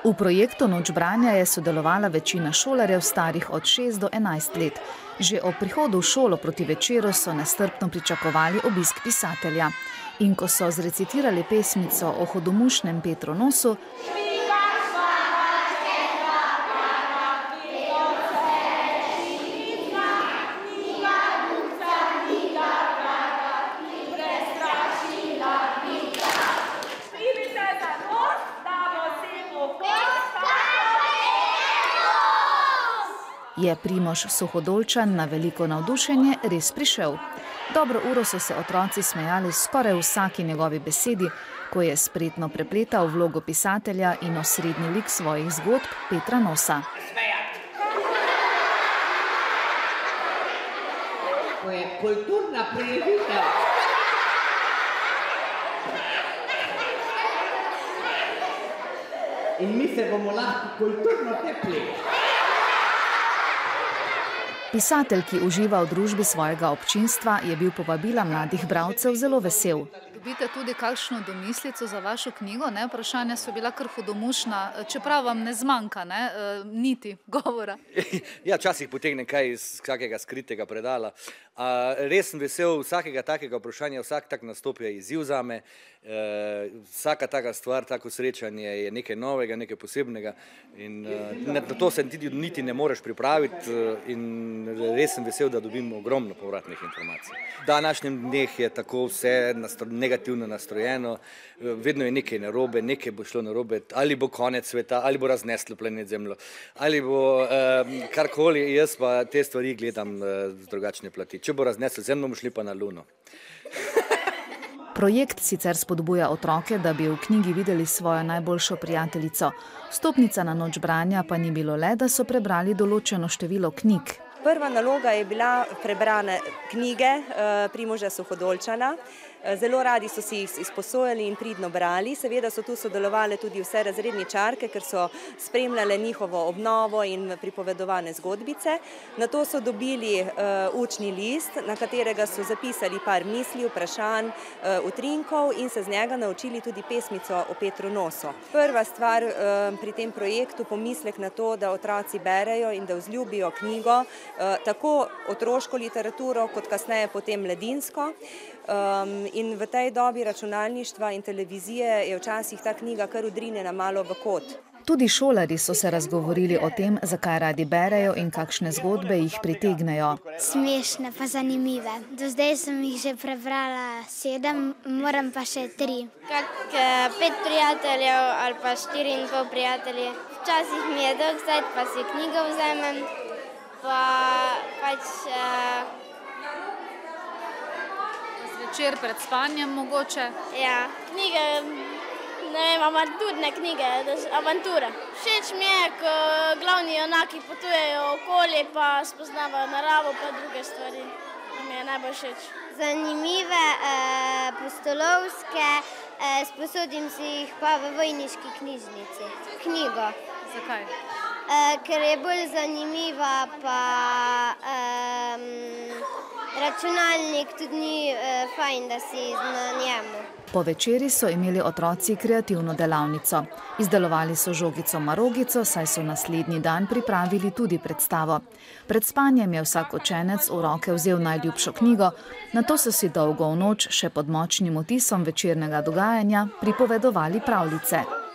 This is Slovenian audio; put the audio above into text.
V projektu Noč branja je sodelovala večina šolarjev starih od 6 do 11 let. Že ob prihodu v šolo proti večeru so nestrpno pričakovali obisk pisatelja. In ko so zrecitirali pesmico o hudomušnem Petronosu, je Primož Suhodolčan na veliko navdušenje res prišel. Dobro uro so se otroci smejali skoraj vsaki njegovi besedi, ko je spretno prepletal vlogo pisatelja in osrednji lik svojih zgodb Petra Nosa. To je kulturna prireditev. In mi se bomo lahko kulturno tepli. Pisatelj, ki uživa v družbi svojega občinstva, je bil povabila mladih bralcev zelo vesel. Dobite tudi kakšno domislico za vašo knjigo? Vprašanja so bila kar hudomušna, čeprav vam ne zmanjka, niti govora. Ja, včasih potegne kaj iz kakega skritega predala. Res sem vesel vsakega takega vprašanja, vsak tak nastop je izziv zame. Vsaka taka stvar, tako srečanje je nekaj novega, nekaj posebnega in na to se niti ne moreš pripraviti in res sem vesel, da dobim ogromno povratnih informacij. V današnjem dneh je tako vse negativno nastrojeno, vedno je nekaj narobe, nekaj bo šlo narobe, ali bo konec sveta, ali bo razneslo planet Zemljo, ali bo karkoli, jaz pa te stvari gledam z drugačne plati. Če bo razneslo Zemljo, bomo šli pa na Luno. Projekt sicer spodbuja otroke, da bi v knjigi videli svojo najboljšo prijateljico. Vstopnica na Noč branja pa ni bilo le, da so prebrali določeno število knjig. Prva naloga je bila prebrane knjige Primoža Suhodolčana. Zelo radi so si jih izposojali in pridno brali. Seveda so tu sodelovali tudi vse razredničarke, ker so spremljale njihovo obnovo in pripovedovane zgodbice. Nato so dobili učni list, na katerega so zapisali par misli, vprašanj, utrinkov in se z njega naučili tudi pesmico o Petru Nosu. Prva stvar pri tem projektu, pomislek na to, da otroci berejo in da vzljubijo knjigo, tako otroško literaturo, kot kasneje potem mladinsko. In v tej dobi računalništva in televizije je včasih ta knjiga kar odrinjena malo v kot. Tudi šolarji so se razgovorili o tem, zakaj radi berejo in kakšne zgodbe jih pritegnejo. Smešne pa zanimive. Do zdaj sem jih že prebrala 7, moram pa še 3. 5 prijateljev ali pa 4,5 prijatelje. Včasih mi je dolg zdaj, pa si knjigo vzamem, pa pač večer pred spanjem mogoče? Ja, knjige, ne vem, avanturne knjige, avanture. Všeč mi je, ko glavni junaki potujejo okoli, pa spoznavajo naravo, pa druge stvari. To mi je najbolj všeč. Zanimive, pustolovske, sposodim si jih pa v vojniški knjižnici. Knjigo. Zakaj? Ker je bolj zanimiva, pa računalnik tudi ni fajn, da si na njemu. Po večeri so imeli otroci kreativno delavnico. Izdelovali so žogico-marogico, saj so naslednji dan pripravili tudi predstavo. Pred spanjem je vsak učenec v roke vzel najljubšo knjigo, nato so si dolgo v noč še pod močnim vtisom večernega dogajanja pripovedovali pravljice.